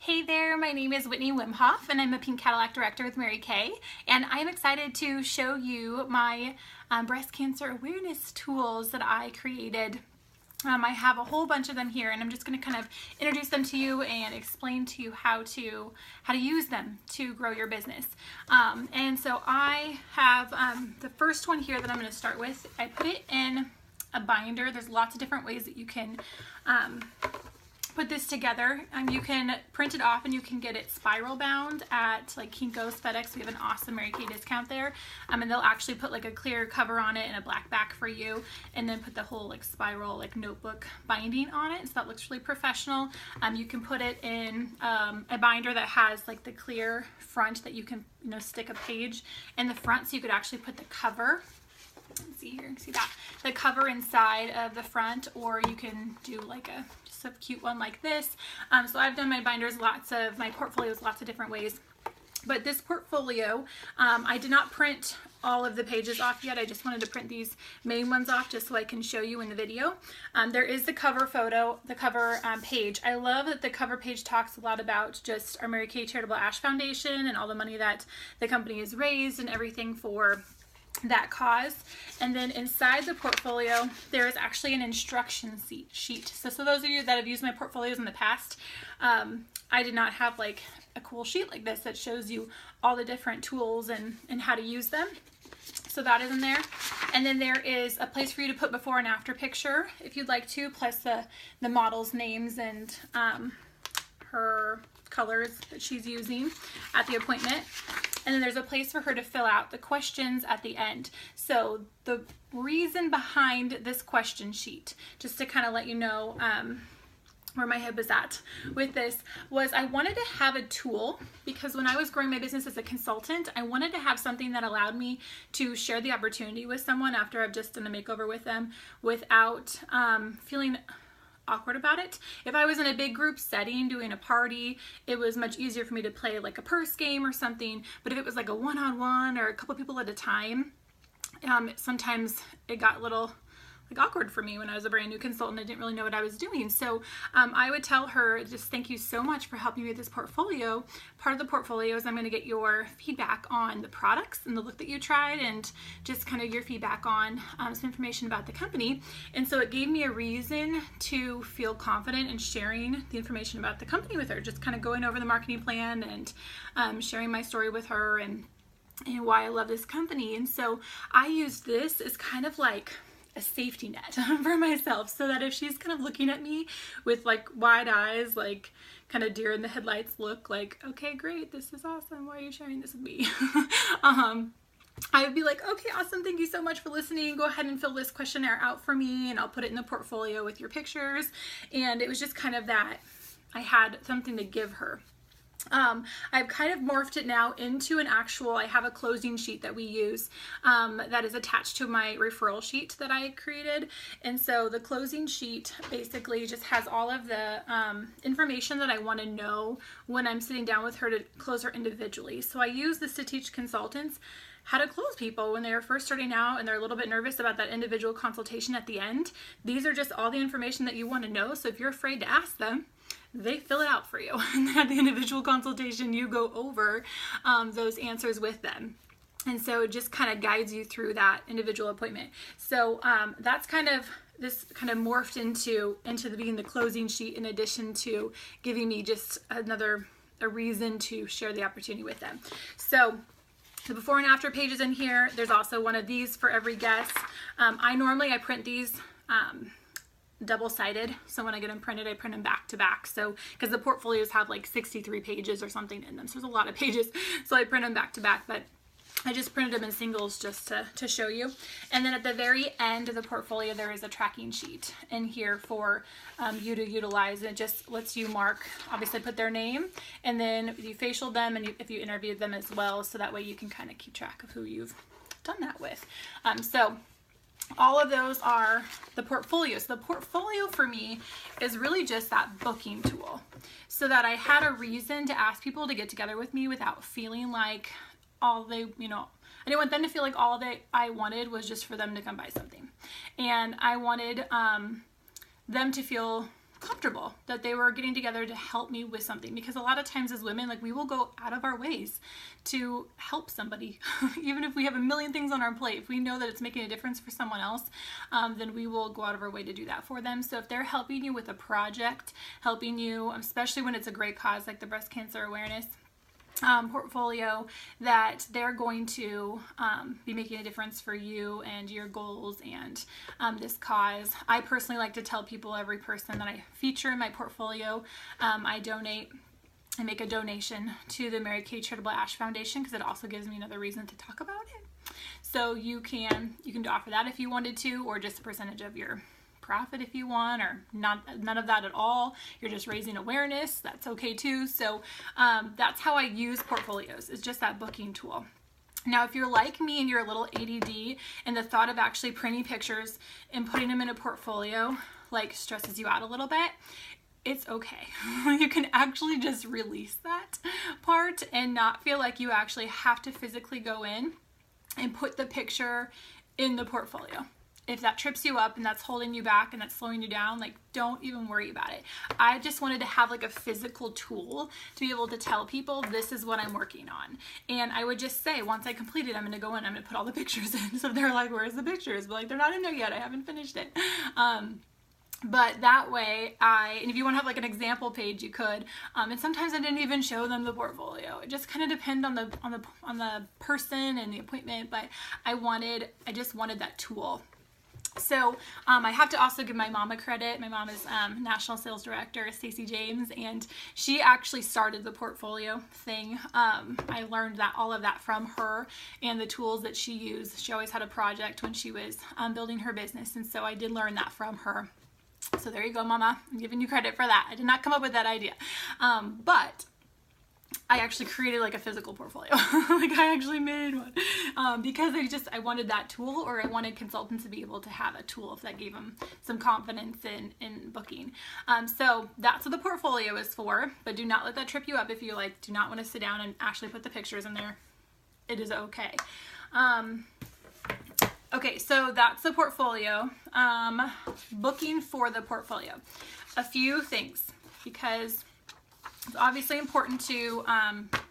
Hey there, my name is Whitney Wimhoff and I'm a Pink Cadillac Director with Mary Kay, and I am excited to show you my breast cancer awareness tools that I created. I have a whole bunch of them here, and I'm just going to kind of introduce them to you and explain to you how to use them to grow your business. And so I have the first one here that I'm going to start with. I put it in a binder. There's lots of different ways that you can put this together. You can print it off and you can get it spiral bound at like Kinko's, FedEx. We have an awesome Mary Kay discount there. And they'll actually put like a clear cover on it and a black back for you, and then put the whole like spiral like notebook binding on it. So that looks really professional. You can put it in a binder that has like the clear front that you can stick a page in the front, so you could actually put the cover. Let's see here, see that, the cover inside of the front, or you can do like just a cute one like this. So I've done my binders, my portfolios lots of different ways. But this portfolio, I did not print all of the pages off yet. I just wanted to print these main ones off just so I can show you in the video. There is the cover photo, the cover page. I love that the cover page talks a lot about just our Mary Kay Charitable Ash Foundation and all the money that the company has raised and everything for that cause. And then inside the portfolio there is actually an instruction sheet. So those of you that have used my portfolios in the past, I did not have like a cool sheet like this that shows you all the different tools and how to use them. So that is in there. And then there is a place for you to put before and after picture if you'd like to, plus the model's names and her colors that she's using at the appointment. And then there's a place for her to fill out the questions at the end. So the reason behind this question sheet, just to kind of let you know where my head was at with this, was I wanted to have a tool, because when I was growing my business as a consultant, I wanted to have something that allowed me to share the opportunity with someone after I've just done a makeover with them without feeling awkward about it. If I was in a big group setting doing a party, it was much easier for me to play like a purse game or something. But if it was like a one-on-one or a couple people at a time, sometimes it got a little like awkward for me when I was a brand new consultant. I didn't really know what I was doing. So I would tell her, just thank you so much for helping me with this portfolio. Part of the portfolio is I'm going to get your feedback on the products and the look that you tried, and just kind of your feedback on some information about the company. And so it gave me a reason to feel confident in sharing the information about the company with her, just kind of going over the marketing plan and sharing my story with her and why I love this company. And so I used this as kind of like a safety net for myself, so that if she's kind of looking at me with like wide eyes, like kind of deer in the headlights look, like, okay, great, this is awesome, why are you sharing this with me? I would be like, okay, awesome, thank you so much for listening, go ahead and fill this questionnaire out for me and I'll put it in the portfolio with your pictures. And it was just kind of that I had something to give her. I've kind of morphed it now into an actual, I have a closing sheet that we use that is attached to my referral sheet that I created. And so the closing sheet basically just has all of the information that I want to know when I'm sitting down with her to close her individually. So I use this to teach consultants how to close people when they're first starting out and they're a little bit nervous about that individual consultation at the end. These are just all the information that you want to know. So if you're afraid to ask them, they fill it out for you. And then at the individual consultation, you go over those answers with them. And so it just kind of guides you through that individual appointment. So that's kind of, this kind of morphed into being the closing sheet, in addition to giving me just a reason to share the opportunity with them. So the before and after pages in here, there's also one of these for every guest. I print these double-sided, so when I get them printed, I print them back to back. So because the portfolios have like 63 pages or something in them, so there's a lot of pages, so I print them back to back, but I just printed them in singles just to show you. And then at the very end of the portfolio, there is a tracking sheet in here for you to utilize. It just lets you mark, obviously put their name, and then you facial them, and if you interviewed them as well, so that way you can kind of keep track of who you've done that with. So all of those are the portfolio. So the portfolio for me is really just that booking tool, so that I had a reason to ask people to get together with me without feeling like I didn't want them to feel like all that I wanted was just for them to come buy something. And I wanted them to feel comfortable that they were getting together to help me with something, because a lot of times as women, like, we will go out of our ways to help somebody. Even if we have a million things on our plate, if we know that it's making a difference for someone else, then we will go out of our way to do that for them. So if they're helping you with a project, helping you, especially when it's a great cause like the breast cancer awareness portfolio, that they're going to be making a difference for you and your goals and this cause. I personally like to tell people, every person that I feature in my portfolio, I make a donation to the Mary Kay Charitable Ash Foundation, because it also gives me another reason to talk about it. So you can offer that if you wanted to, or just a percentage of your profit if you want, or none of that at all. You're just raising awareness. That's okay too. So that's how I use portfolios, is just that booking tool. Now, if you're like me and you're a little ADD, and the thought of actually printing pictures and putting them in a portfolio like stresses you out a little bit, it's okay. You can actually just release that part and not feel like you actually have to physically go in and put the picture in the portfolio. If that trips you up and that's holding you back and that's slowing you down, like, don't even worry about it. I just wanted to have like a physical tool to be able to tell people, this is what I'm working on. And I would just say, once I complete it, I'm gonna go in, I'm gonna put all the pictures in. So they're like, where's the pictures? But like, they're not in there yet, I haven't finished it. But that way, and if you want to have like an example page, you could. And sometimes I didn't even show them the portfolio. It just kind of depends on the person and the appointment. But I just wanted that tool. So I have to also give my mom a credit. My mom is National Sales Director, Stacey James, and she actually started the portfolio thing. I learned all of that from her and the tools that she used. She always had a project when she was building her business, and so I did learn that from her. So there you go, Mama. I'm giving you credit for that. I did not come up with that idea. But I actually created like a physical portfolio. Like, I actually made one because I wanted that tool, or I wanted consultants to be able to have a tool that gave them some confidence in booking. So that's what the portfolio is for, but do not let that trip you up. If you do not want to sit down and actually put the pictures in there, it is okay. Okay, so that's the portfolio. Booking for the portfolio. A few things, because it's obviously important to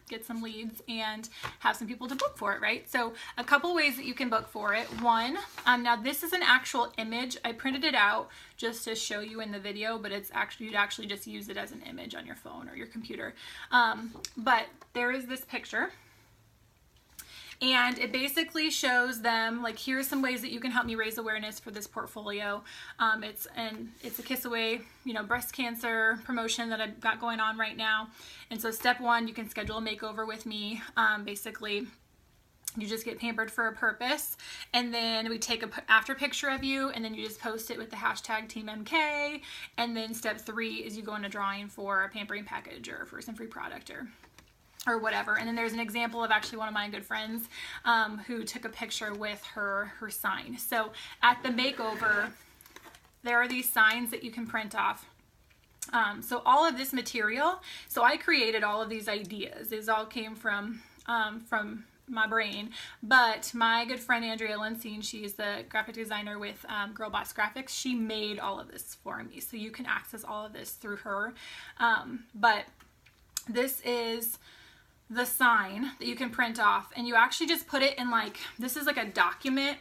get some leads and have some people to book for it, right? So a couple ways that you can book for it. One, now this is an actual image. I printed it out just to show you in the video, but you'd actually just use it as an image on your phone or your computer. But there is this picture. And it basically shows them, like, here's some ways that you can help me raise awareness for this portfolio. It's a Kiss Away, breast cancer promotion that I've got going on right now. And so step one, you can schedule a makeover with me. Basically, you just get pampered for a purpose, and then we take a after picture of you, and then you just post it with the hashtag TeamMK. And then step three is you go in a drawing for a pampering package or for some free product or whatever. And then there's an example of actually one of my good friends who took a picture with her sign. So at the makeover, there are these signs that you can print off. So all of this material, so I created all of these ideas. These all came from my brain, but my good friend Andrea Linsine, she's the graphic designer with Girl Boss Graphics. She made all of this for me, so you can access all of this through her. But this is the sign that you can print off, and you actually just put it in, like, this is like a document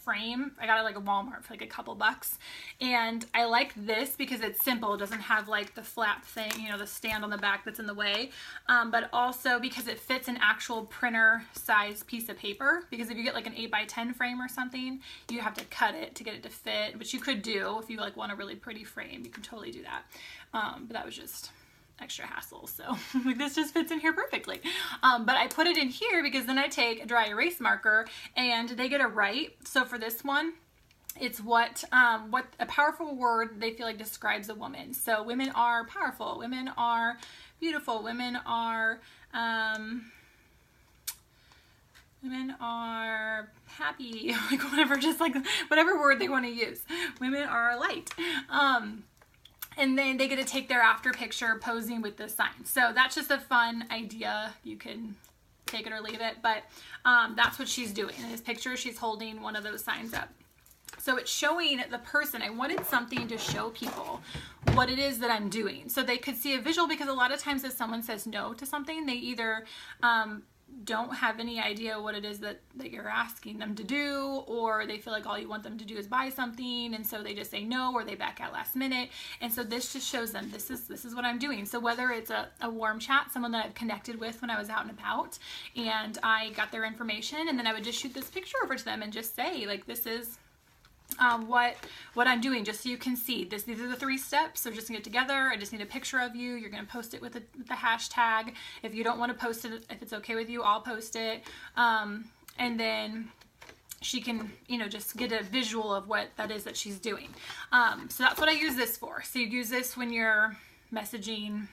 frame. I got it like a Walmart for like a couple bucks, and I like this because it's simple. It doesn't have like the flap thing, the stand on the back that's in the way, but also because it fits an actual printer size piece of paper. Because if you get like an 8x10 frame or something, you have to cut it to get it to fit, which you could do if you want a really pretty frame. You can totally do that, but that was just extra hassle. So this just fits in here perfectly. But I put it in here because then I take a dry erase marker and they get it right. So for this one, it's what a powerful word they feel like describes a woman. So women are powerful, women are beautiful, women are happy, like whatever, just like whatever word they want to use. Women are light. And then they get to take their after picture posing with this sign. So that's just a fun idea. You can take it or leave it, but that's what she's doing. In this picture, she's holding one of those signs up. So it's showing the person. I wanted something to show people what it is that I'm doing so they could see a visual, because a lot of times if someone says no to something, they either don't have any idea what it is that you're asking them to do, or they feel like all you want them to do is buy something, and so they just say no, or they back out last minute. And so this just shows them this is what I'm doing. So whether it's a warm chat, someone that I've connected with when I was out and about, and I got their information, and then I would just shoot this picture over to them and just say, like, this is what I'm doing, just so you can see this. These are the 3 steps. So just to get together, I just need a picture of you. You're going to post it with the hashtag. If you don't want to post it, if it's okay with you, I'll post it. And then she can, you know, just get a visual of what that is that she's doing. So that's what I use this for. So you use this when you're messaging,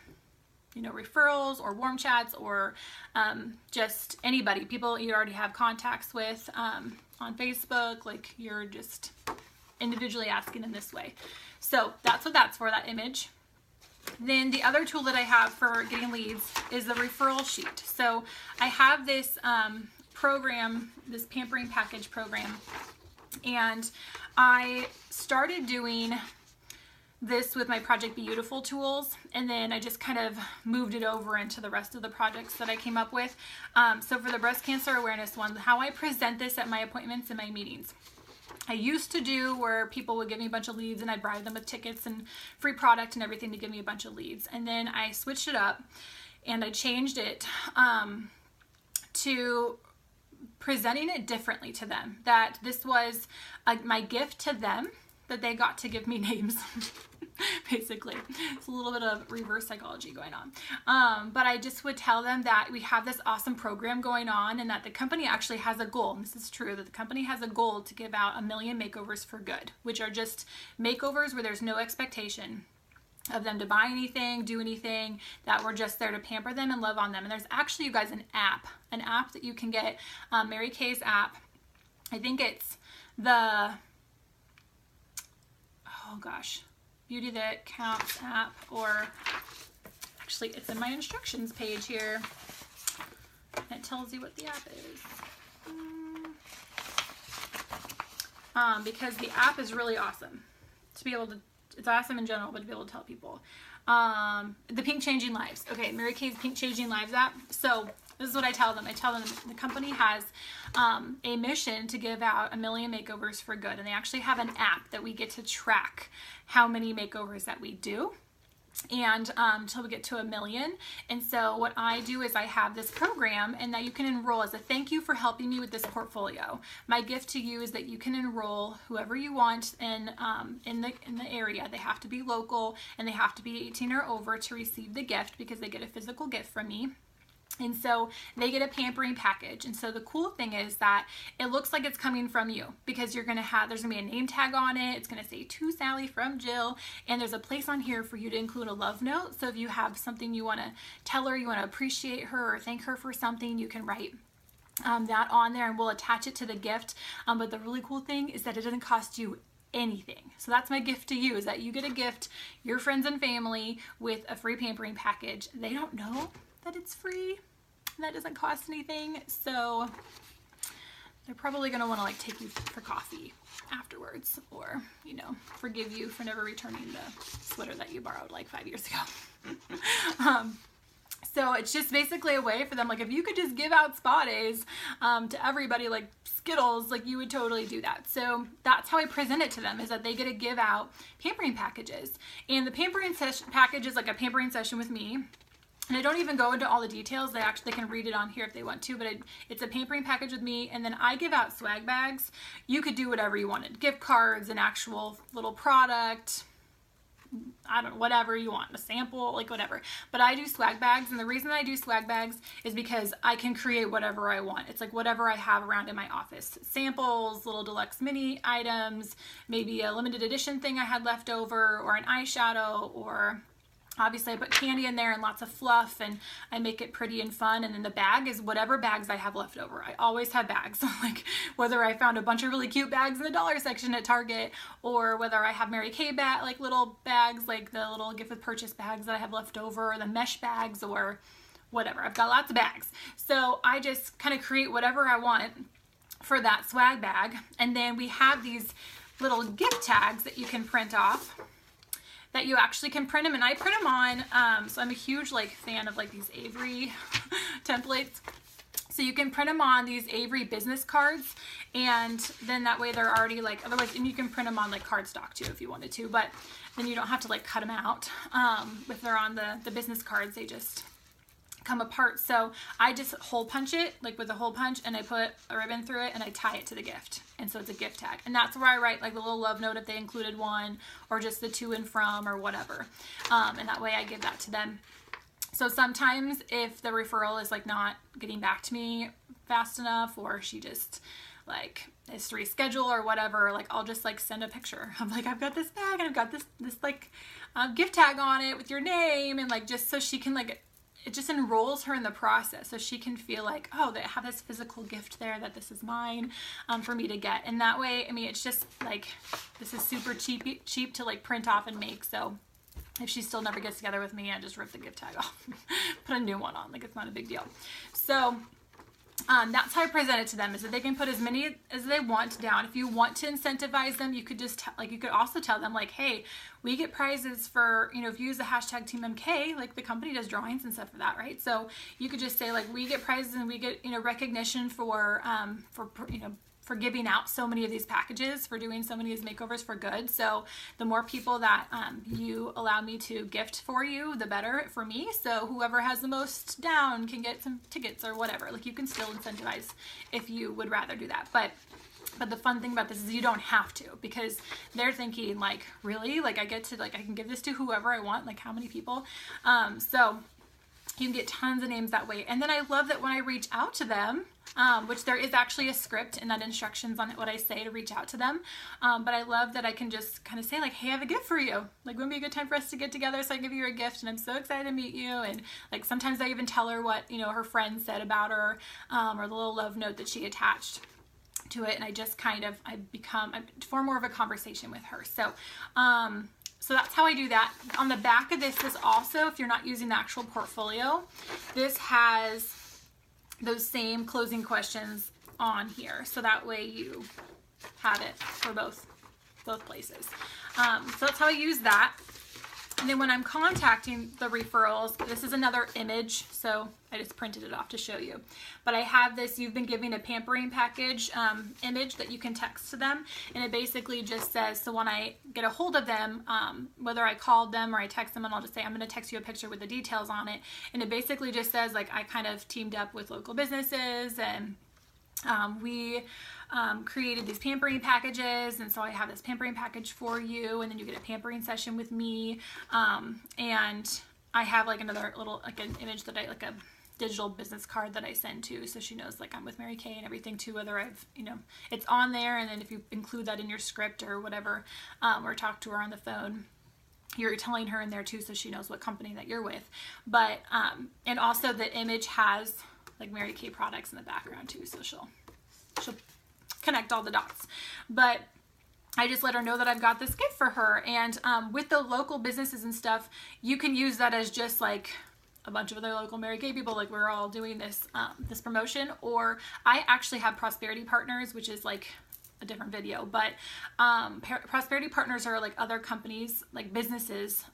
you know, referrals or warm chats, or just anybody, people you already have contacts with on Facebook, like you're just individually asking in this way. So that's what that's for, that image. Then the other tool that I have for getting leads is the referral sheet. So I have this program, this pampering package program, and I started doing this with my Project Beautiful tools, and then I just kind of moved it over into the rest of the projects that I came up with. So for the breast cancer awareness one, how I present this at my appointments and my meetings. I used to do where people would give me a bunch of leads and I'd bribe them with tickets and free product and everything to give me a bunch of leads. And then I switched it up and I changed it to presenting it differently to them. That this was my gift to them, that they got to give me names. Basically, it's a little bit of reverse psychology going on. But I just would tell them that we have this awesome program going on, and that the company actually has a goal. And this is true, that the company has a goal to give out 1 million makeovers for good, which are just makeovers where there's no expectation of them to buy anything, do anything, that we're just there to pamper them and love on them. And there's actually, you guys, an app that you can get, Mary Kay's app. I think it's the, oh gosh, Beauty That Counts app, or actually it's in my instructions page here. It tells you what the app is. Because the app is really awesome. To be able to, it's awesome in general, but to be able to tell people. The Pink Changing Lives. Okay, Mary Kay's Pink Changing Lives app. So this is what I tell them. I tell them the company has a mission to give out 1 million makeovers for good. And they actually have an app that we get to track how many makeovers that we do, and until we get to 1 million. And so what I do is I have this program, and that you can enroll as a thank you for helping me with this portfolio. My gift to you is that you can enroll whoever you want in the area. They have to be local, and they have to be 18 or over to receive the gift, because they get a physical gift from me. And so they get a pampering package. And so the cool thing is that it looks like it's coming from you, because you're going to have, there's going to be a name tag on it. It's going to say, to Sally from Jill. And there's a place on here for you to include a love note. So if you have something you want to tell her, you want to appreciate her or thank her for something, you can write that on there, and we'll attach it to the gift. But the really cool thing is that it doesn't cost you anything. So that's my gift to you, is that you get a gift, your friends and family, with a free pampering package. They don't know that it's free. That doesn't cost anything, so they're probably going to want to like take you for coffee afterwards, or, you know, forgive you for never returning the sweater that you borrowed like 5 years ago. So it's just basically a way for them, like, if you could just give out spa days to everybody, like Skittles, like you would totally do that. So that's how I present it to them, is that they get to give out pampering packages. And the pampering package is like a pampering session with me. And I don't even go into all the details. They can read it on here if they want to, but it's a pampering package with me. And then I give out swag bags. You could do whatever you wanted. Gift cards, an actual little product, I don't know, whatever you want, a sample, like whatever. But I do swag bags, and the reason I do swag bags is because I can create whatever I want. It's like whatever I have around in my office. Samples, little deluxe mini items, maybe a limited edition thing I had left over, or an eyeshadow, or obviously I put candy in there and lots of fluff, and I make it pretty and fun. And then the bag is whatever bags I have left over. I always have bags. Like whether I found a bunch of really cute bags in the dollar section at Target, or whether I have Mary Kay like little bags, like the little gift with purchase bags that I have left over, or the mesh bags, or whatever. I've got lots of bags. So I just kind of create whatever I want for that swag bag. And then we have these little gift tags that you can print off, that you actually can print them, and I print them on, so I'm a huge like fan of like these Avery templates. So you can print them on these Avery business cards, and then that way they're already like, otherwise, and you can print them on like cardstock too if you wanted to, but then you don't have to like cut them out. If they're on the business cards, they just come apart. So I just hole punch it like with a hole punch, and I put a ribbon through it and I tie it to the gift, and so it's a gift tag, and that's where I write like the little love note if they included one, or just the to and from or whatever, and that way I give that to them. So sometimes if the referral is like not getting back to me fast enough, or she just like is to reschedule or whatever, like I'll just like send a picture. I'm like, I've got this bag and I've got this like gift tag on it with your name, and like just so she can like, it just enrolls her in the process, so she can feel like, oh, they have this physical gift there, that this is mine for me to get. And that way, I mean, it's just like, this is super cheap to like print off and make. So if she still never gets together with me, I just rip the gift tag off, put a new one on, like it's not a big deal. So that's how I present it to them, is that they can put as many as they want down. If you want to incentivize them, you could just you could also tell them like, hey, we get prizes for, you know, if you use the hashtag Team MK, like the company does drawings and stuff for that, right? So you could just say like, we get prizes and we get, you know, recognition for you know, for giving out so many of these packages, for doing so many of these makeovers for good. So the more people that you allow me to gift for you, the better for me. So whoever has the most down can get some tickets or whatever. Like you can still incentivize if you would rather do that. But the fun thing about this is you don't have to, because they're thinking like, really? Like I get to, like, I can give this to whoever I want, like how many people? So you can get tons of names that way. And then I love that when I reach out to them, which there is actually a script and that instructions on it, what I say to reach out to them. But I love that I can just kind of say like, hey, I have a gift for you. Like, wouldn't be a good time for us to get together, so I give you a gift, and I'm so excited to meet you. And like sometimes I even tell her what, you know, her friend said about her, or the little love note that she attached to it. And I just kind of, I form more of a conversation with her. So, so that's how I do that. On the back of this is also, if you're not using the actual portfolio, this has those same closing questions on here. So that way you have it for both places. So that's how I use that. And then when I'm contacting the referrals, this is another image, so I just printed it off to show you. But I have this, you've been giving a pampering package image that you can text to them. And it basically just says, so when I get a hold of them, whether I called them or I text them, and I'll just say, I'm going to text you a picture with the details on it. And it basically just says, like, I kind of teamed up with local businesses, and we created these pampering packages, and so I have this pampering package for you, and then you get a pampering session with me, and I have like another little, like an image that I, like a digital business card that I send to, so she knows like I'm with Mary Kay and everything too, whether I've, you know, it's on there, and then if you include that in your script or whatever, or talk to her on the phone, you're telling her in there too, so she knows what company that you're with. But and also the image has like Mary Kay products in the background too, so she'll connect all the dots. But I just let her know that I've got this gift for her. And with the local businesses and stuff, you can use that as just like a bunch of other local Mary Kay people, like we're all doing this this promotion. Or I actually have prosperity partners, which is like a different video, but prosperity partners are like other companies, like businesses,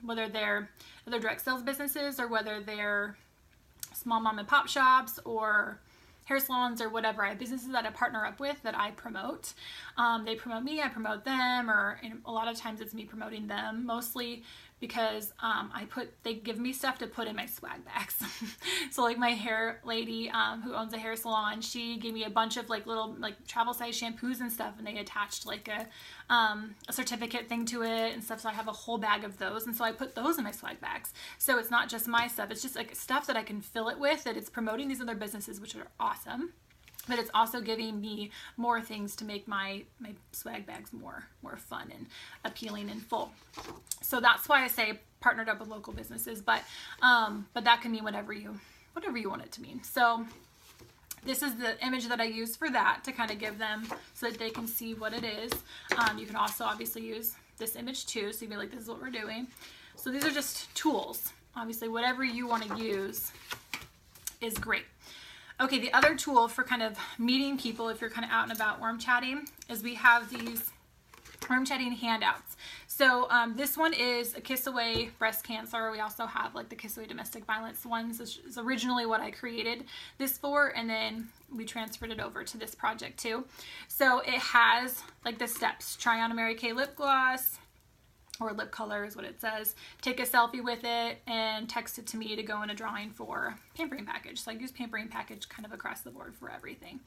whether they're direct sales businesses or whether they're small mom and pop shops or hair salons or whatever. I have businesses that I partner up with that I promote. They promote me, I promote them, or a lot of times it's me promoting them, mostly because they give me stuff to put in my swag bags. So like my hair lady who owns a hair salon, she gave me a bunch of like little like travel size shampoos and stuff, and they attached like a certificate thing to it and stuff. So I have a whole bag of those, and so I put those in my swag bags. So it's not just my stuff, it's just like stuff that I can fill it with, that it's promoting these other businesses, which are awesome. But it's also giving me more things to make my swag bags more fun and appealing and full. So that's why I say partnered up with local businesses, but that can mean whatever you want it to mean. So this is the image that I use for that, to kind of give them so that they can see what it is. You can also obviously use this image too, so you'd be like, this is what we're doing. So these are just tools. Obviously, whatever you want to use is great. Okay, the other tool for kind of meeting people if you're kind of out and about warm chatting is we have these worm chatting handouts. So this one is a Kiss Away breast cancer. We also have like the Kiss Away domestic violence ones. This is originally what I created this for, and then we transferred it over to this project too. So it has like the steps: try on a Mary Kay lip gloss, or lip color is what it says, take a selfie with it, and text it to me to go in a drawing for pampering package. So I use pampering package kind of across the board for everything.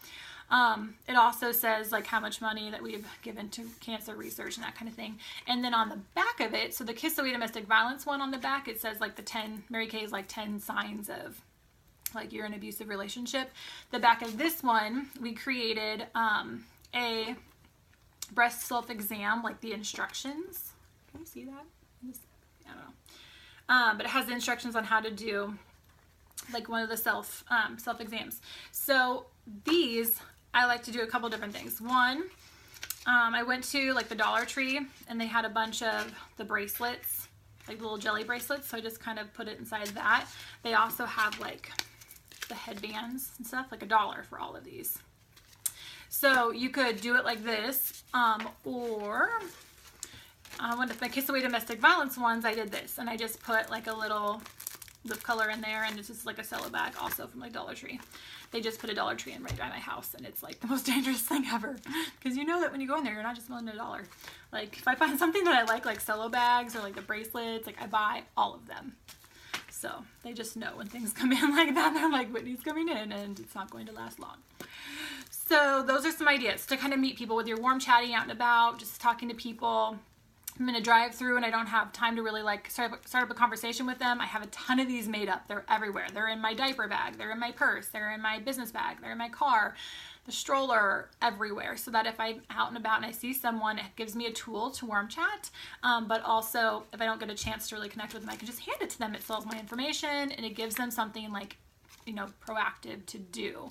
It also says like how much money that we've given to cancer research and that kind of thing. And then on the back of it, so the Kiss Away domestic violence one on the back, it says like the 10, Mary Kay's like 10 signs of like you're in an abusive relationship. The back of this one, we created a breast self-exam, like the instructions. Can you see that? I don't know. But it has the instructions on how to do like one of the self exams. So these, I like to do a couple different things. One, I went to like the Dollar Tree and they had a bunch of the bracelets, like little jelly bracelets. So I just kind of put it inside that. They also have like the headbands and stuff, like $1 for all of these. So you could do it like this, or one of my Kiss Away domestic violence ones, I did this, and I just put like a little lip color in there, and it's just like a cello bag, also from like Dollar Tree. They just put a Dollar Tree in right by my house, and it's like the most dangerous thing ever, because you know that when you go in there, you're not just spending $1. Like if I find something that I like cello bags or like the bracelets, like I buy all of them. So they just know when things come in like that, they're like, Whitney's coming in, and it's not going to last long. So those are some ideas to kind of meet people with your warm chatting out and about, just talking to people. I'm in a drive through and I don't have time to really like start up a conversation with them. I have a ton of these made up. They're everywhere. They're in my diaper bag. They're in my purse. They're in my business bag. They're in my car, the stroller, everywhere. So that if I'm out and about and I see someone, it gives me a tool to warm chat. But also if I don't get a chance to really connect with them, I can just hand it to them. It sells my information and it gives them something like, you know, proactive to do.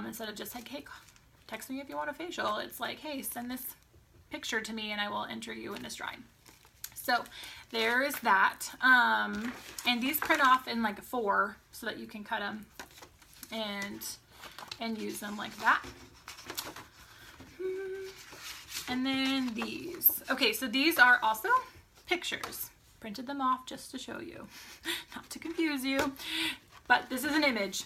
Instead of just like, hey, text me if you want a facial. It's like, hey, send this picture to me and I will enter you in this drawing. So there is that. And these print off in like 4 so that you can cut them and use them like that. And then these. Okay, so these are also pictures. Printed them off just to show you, not to confuse you. But this is an image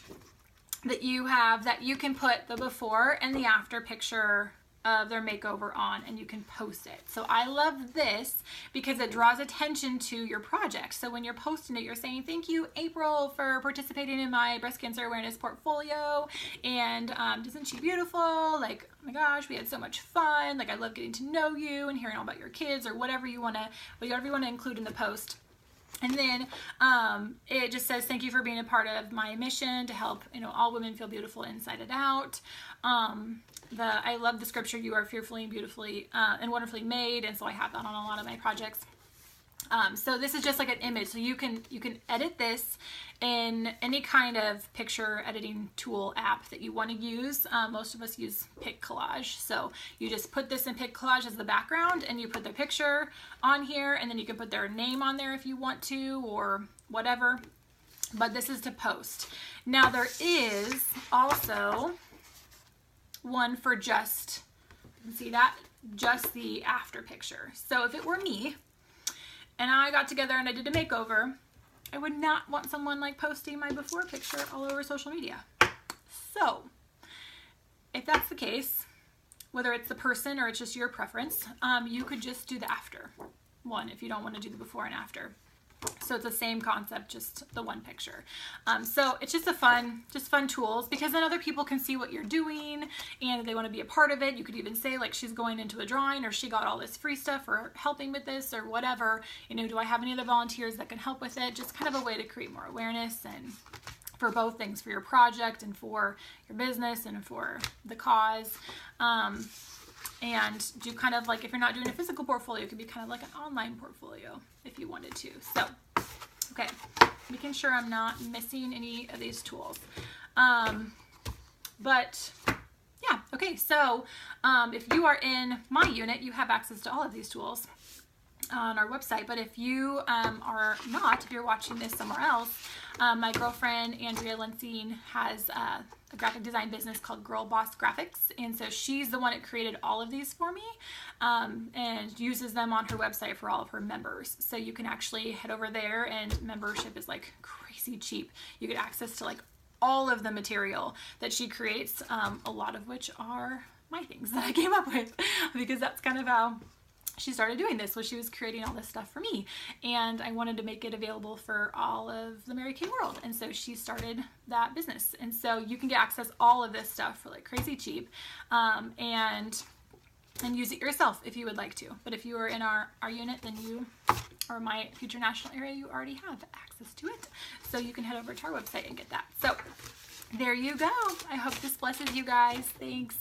that you have that you can put the before and the after picture of their makeover on, and you can post it. So I love this because it draws attention to your project. So when you're posting it, you're saying, thank you, April, for participating in my breast cancer awareness portfolio, and isn't she beautiful? Like, oh my gosh, we had so much fun. Like, I love getting to know you and hearing all about your kids, or whatever you want to include in the post. And then it just says, thank you for being a part of my mission to help, you know, all women feel beautiful inside and out. I love the scripture, you are fearfully and beautifully and wonderfully made. And so I have that on a lot of my projects. So this is just like an image. So you can edit this in any kind of picture editing tool app that you want to use. Most of us use Pic Collage. So you just put this in Pic Collage as the background and you put the picture on here, and then you can put their name on there if you want to, or whatever. But this is to post. Now there is also one for just, you can see that, just the after picture. So if it were me, and I got together and I did a makeover, I would not want someone like posting my before picture all over social media. So if that's the case, whether it's the person or it's just your preference, you could just do the after one if you don't want to do the before and after. So it's the same concept, just the one picture. So it's just fun tools, because then other people can see what you're doing and they want to be a part of it. You could even say like, she's going into a drawing, or she got all this free stuff for helping with this, or whatever. You know, do I have any other volunteers that can help with it? Just kind of a way to create more awareness, and for both things, for your project and for your business and for the cause. And do kind of like, if you're not doing a physical portfolio, it could be kind of like an online portfolio if you wanted to. So, okay, making sure I'm not missing any of these tools. But yeah, okay, so if you are in my unit, you have access to all of these tools. on our website. But if you are not, if you're watching this somewhere else, my girlfriend Andrea Lensing has a graphic design business called Girl Boss Graphics, and so she's the one that created all of these for me, and uses them on her website for all of her members. So you can actually head over there, and membership is like crazy cheap. You get access to like all of the material that she creates, a lot of which are my things that I came up with, because that's kind of how she started doing this, was she was creating all this stuff for me, and I wanted to make it available for all of the Mary Kay world, and so she started that business. And so you can get access all of this stuff for like crazy cheap, and use it yourself if you would like to. But if you are in our unit, then you, or my future national area, you already have access to it, so you can head over to our website and get that. So there you go. I hope this blesses you guys. Thanks.